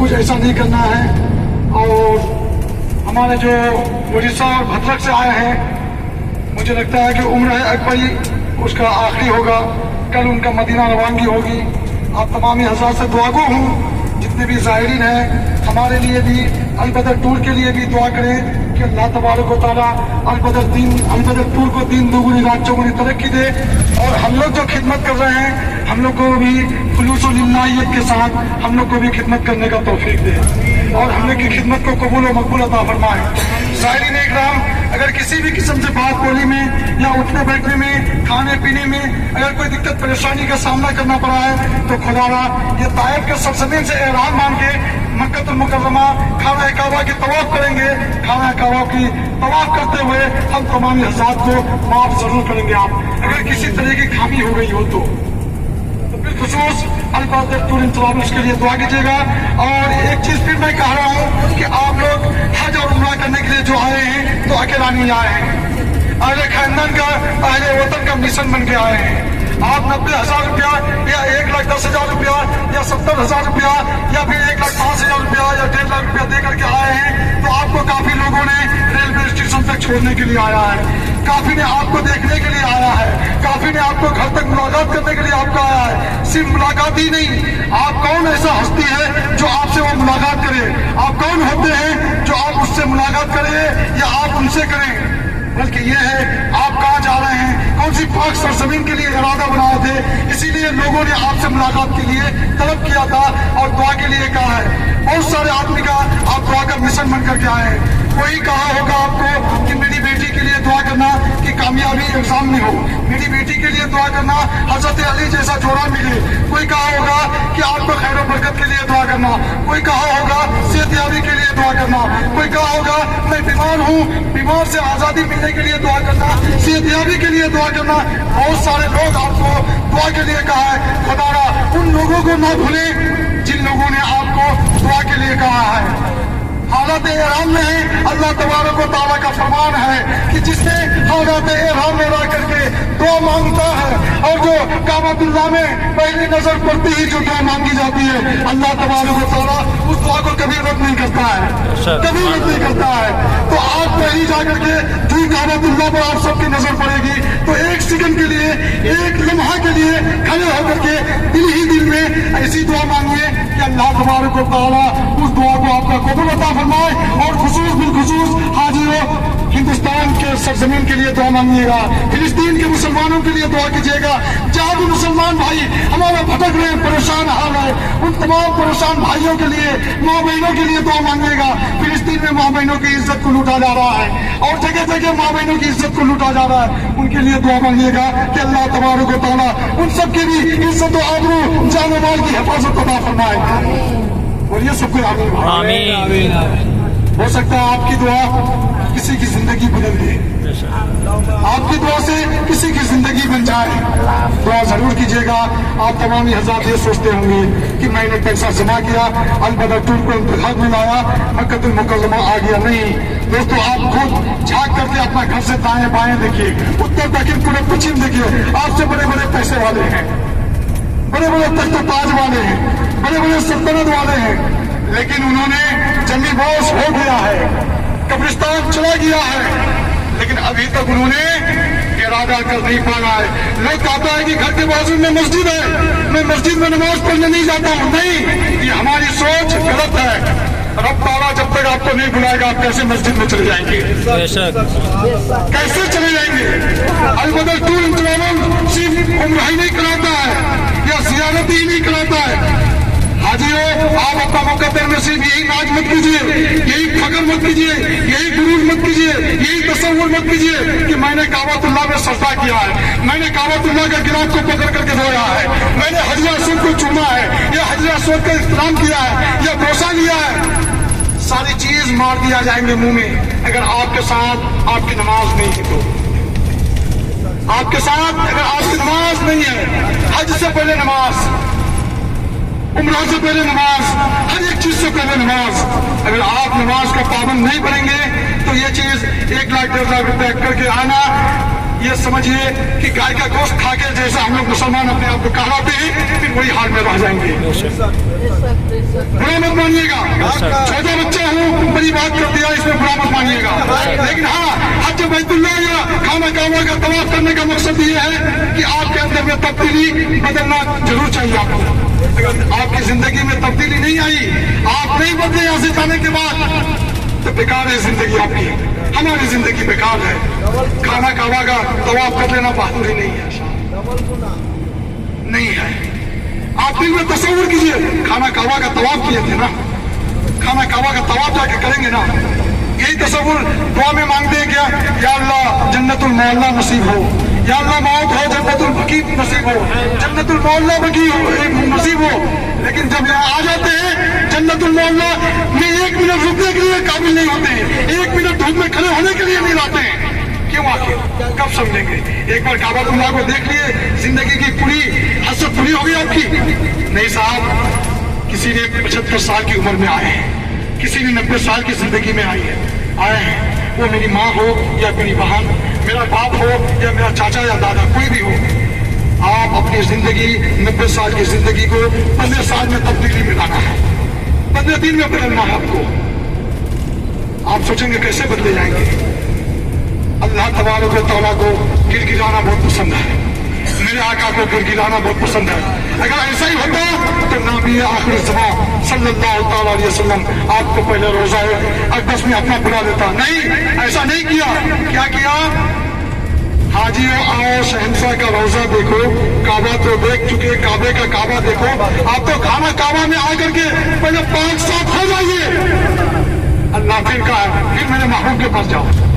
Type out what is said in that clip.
कुछ ऐसा नहीं करना है। और हमारे जो उड़ीसा और भद्रक से आए हैं, मुझे लगता है कि उम्र अकबरी उसका आखिरी होगा, कल उनका मदीना रवानगी होगी। आप तमाम हज़रात से दुआगो हूँ, जितने भी ज़ाहिरीन हैं हमारे लिए भी अलबदर टूर के लिए भी दुआ करें कि अल्लाह तबारक व तआला अलबदर टूर को दीन दुगुनी रात चौगुनी तरक्की दे। और हम लोग जो खिदमत कर रहे हैं, हम लोग को भी खुलूस लिल्लाहियत के साथ हम लोग को भी खिदमत करने का तौफीक दे और हम लोग की खिदमत को कबूल और मकबूल अता फरमाए। ज़ाहिरीन इकराम, अगर किसी भी किस्म से बात बोली में या उठने बैठने में, खाने पीने में अगर कोई दिक्कत परेशानी का सामना करना पड़ा है तो खुदारा ये ताइफ के सरजमीन से एहराम मान के मक्कतुल मुकर्रमा खाना काबा की तवाफ करेंगे। खाना काबा की तवाफ करते हुए हम तमाम हज़रात को माफ जरूर करेंगे। आप अगर किसी तरह की खामी हो गई हो तो बिलखुसूस अलबदर टूर इंतजाम उसके लिए दुआ कीजिएगा। और एक चीज फिर मैं कह रहा हूँ कि आप लोग हज और उम्रा करने के लिए जो आए हैं तो अकेला नहीं आए हैं, अहले खानदान का, अहले वतन का मिशन बन के आए हैं। आप 90,000 रुपया या 1,10,000 रुपया या 70,000 रुपया या फिर 1,05,000 रुपया या 1.5 लाख रुपया दे करके आए हैं तो आपको काफी लोगों ने रेलवे स्टेशन तक छोड़ने के लिए आया है, काफी ने आपको देखने के लिए आया है, काफी ने आपको घर तक मुलाकात करने के लिए आपका आया है। सिर्फ मुलाकात ही नहीं, आप कौन ऐसा हस्ती है जो आपसे वो मुलाकात करे? आप कौन होते हैं जो आप उससे मुलाकात करें या आप उनसे करें? बल्कि ये है आप कहाँ जा रहे हैं, कौन सी पाक सरजमीन के लिए इरादा बनाए थे, इसीलिए लोगों ने आपसे मुलाकात के लिए तलब किया था और दुआ के लिए कहा है। बहुत सारे आदमी का आप दुआ का मिशन बन करके आए हैं। कोई कहा होगा आपको कि मेरी बेटी के लिए दुआ करना कि कामयाबी एग्जाम में हो, मेरी बेटी के लिए दुआ करना हजरत अली जैसा जोड़ा मिले। कोई कहा होगा कि आपको खैर बरकत के लिए दुआ करना, कोई कहा होगा सेहतयाबी के लिए दुआ करना, कोई कहा होगा मैं बीमार हूँ, बीमार से आज़ादी मिलने के लिए दुआ करना, सेहतयाबी के लिए दुआ करना। बहुत सारे लोग आपको दुआ के लिए कहा है। खुदारा उन लोगों को न भूलें जिन लोगों ने आपको दुआ के लिए कहा है। हालत एहराम में है, अल्लाह तबारक व तआला का फरमान है कि जिसने हालत एहराम में रह करके दुआ मांगता है और जो काबतुल्लाह में पहली नजर पड़ती ही जो दुआ मांगी जाती है, अल्लाह तबारक व तआला उस दुआ को कभी रद्द नहीं करता है, कभी रद्द नहीं करता है। तो आप पहली जाकर के जो काबतुल्लाह पर आप सबकी नजर पड़ेगी तो एक सेकंड के लिए, एक लम्हा के लिए खड़े होकर के दिल ही दिल में ऐसी दुआ मांगिए कि अल्लाह तबारक व तआला उस दुआ को आपका कबूल अता फरमाए। और खुसूस बिलखुसूस हाजिरों हिंदुस्तान के सरजमीन के लिए दुआ मांगिएगा, फिलिस्तीन के मुसलमानों के लिए दुआ कीजिएगा। जहाँ भी मुसलमान भाई हमारा भटक रहे हैं, परेशान हाल है, उन तमाम परेशान भाइयों के लिए, माँ बहनों के लिए दुआ मांगिएगा। फिलिस्तीन में माँ बहनों की इज्जत को लूटा जा रहा है और जगह जगह माँ बहनों की इज्जत को लूटा जा रहा है, उनके लिए दुआ मांगिएगा कि अल्लाह तबारक व तआला उन सबके भी इज्जत और आबरू जान माल की हिफाजत अता फरमाए। बोलिए सबको आमीन। हो सकता है आपकी दुआ किसी की जिंदगी बदल दे, आपकी दुआ से किसी की जिंदगी बन जाए। दुआ जरूर कीजिएगा। आप तमाम हज़रात ये सोचते होंगे कि मैंने पैसा जमा किया, अलबदर टूर को इंतखाब में लाया, मक्कतुल मुकर्रमा आ गया। नहीं दोस्तों, आप खुद झांक करके अपना घर से दाएं बाएं देखिए, उत्तर दक्षिण पूरे पश्चिम देखिए। आपसे बड़े बड़े पैसे वाले हैं, बड़े बड़े तख्त ताज वाले हैं, बड़े बड़े सल्तनत वाले हैं, लेकिन उन्होंने जंगी बॉस हो गया है, कब्रिस्तान चला गया है, लेकिन अभी तक उन्होंने इरादा कर नहीं पाना है। लोग कहता है कि घर के बाजू में मस्जिद है, मैं मस्जिद में नमाज पढ़ने नहीं जाता हूँ। नहीं, ये हमारी सोच गलत है। रब ताला जब तक आपको नहीं बुलाएगा आप कैसे मस्जिद में चले जाएंगे? कैसे चले जाएंगे? अलबदर टूर इंतजाम सिर्फ उम्रा ही नहीं कराता है या जियारत ही नहीं कराता है। हाजियों, आप अपना मुकद्दर में सिर्फ यही नाज मत कीजिए, यही फख्र मत कीजिए, यही गुरूर मत कीजिए, यही तसव्वुर मत कीजिए कि मैंने काबतुल्लाह में सजदा किया है, मैंने काबतुल्लाह के गिलाफ को पकड़ करके धोया है, मैंने हजर असवद को चूमा है या हजर असवद का इस्तेमाल किया है या बोसा लिया है। सारी चीज मार दिया जाएंगे मुंह में अगर आपके साथ आपकी नमाज नहीं है तो। आपके साथ अगर आपकी नमाज नहीं है, हज से पहले नमाज, उम्रा से पहले नमाज, हर एक चीज से पहले नमाज, अगर आप नमाज का पाबंद नहीं बनेंगे तो ये चीज 1 लाख 1.5 लाख रुपए करके आना ये समझिए कि गाय का गोश्त खा के जैसा हम लोग मुसलमान अपने आप को कहलाते हैं, फिर वही हाल में रह जाएंगे। बुरा मत मानिएगा, छोटा बच्चा हूँ, बड़ी बात कर दिया, इसमें बुरा मत मानिएगा। लेकिन हाँ, हज बैतुल्लाह या खाना काबा का तवाफ करने का मकसद ये है कि आपके अंदर में तब्दीली बदलना जरूर चाहिए। आपको अगर आपकी जिंदगी में तब्दीली नहीं आई, आप नहीं बदले यहाँ से जाने के बाद, तो बेकार है जिंदगी आपकी, हमारी जिंदगी बेकार है। खाना काबा का तवाफ कर लेना बहादुरी नहीं है, नहीं है। आप दिल में तस्वीर कीजिए, खाना काबा का तवाफ किए थे ना, खाना काबा का तवाफ जाके करेंगे ना, यही तस्वीर दुआ में मांगते हैं क्या, या अल्लाह जन्नतुल मौला नसीब हो, या अल्लाह मौत हो जन्नतुल बकी नसीब हो, जन्नतुल मौला बकी नसीब हो। लेकिन जब यहाँ आ जाते हैं जन्नतुल मौला में 1 मिनट रुकने के लिए काबिल नहीं होते हैं, 1 मिनट धूप में खड़े होने के लिए नहीं लाते हैं। क्यों आखिर, कब समझेंगे? एक बार काबातुल्लाह को देख लिए, जिंदगी की पूरी हसरत पूरी हो गई आपकी? नहीं साहब, किसी ने 75 साल की उम्र में आए हैं, किसी ने 90 साल की जिंदगी में आए हैं। वो मेरी माँ हो या मेरी बहन, मेरा बाप हो या मेरा चाचा या दादा, कोई भी हो, आप अपनी जिंदगी 90 साल की जिंदगी को 15 साल में तब्दीली में लाना है, 15 दिन में बदलना है आपको। आप सोचेंगे कैसे बदले जाएंगे? अल्लाह तबारक व तआला को गिड़गिड़ाना बहुत पसंद है, मेरे आका को गिड़गिड़ाना बहुत पसंद है। अगर ऐसा ही होता तो नबी आखिर ज़मान सल्लल्लाहु तआला अलैहि वसल्लम आपको पहले रोजा अक़दस में अपना बुला देता। नहीं, ऐसा नहीं किया। क्या किया? हाजियों आओ, शहंशाह का रोजा देखो, काबा तो देख चुके, काबे का काबा देखो, आप तो खाना काबा में आकर के पहले 5 साथ हो जाइए। अल्लाह फिर कहा, फिर मेरे महबूब के पास जाओ।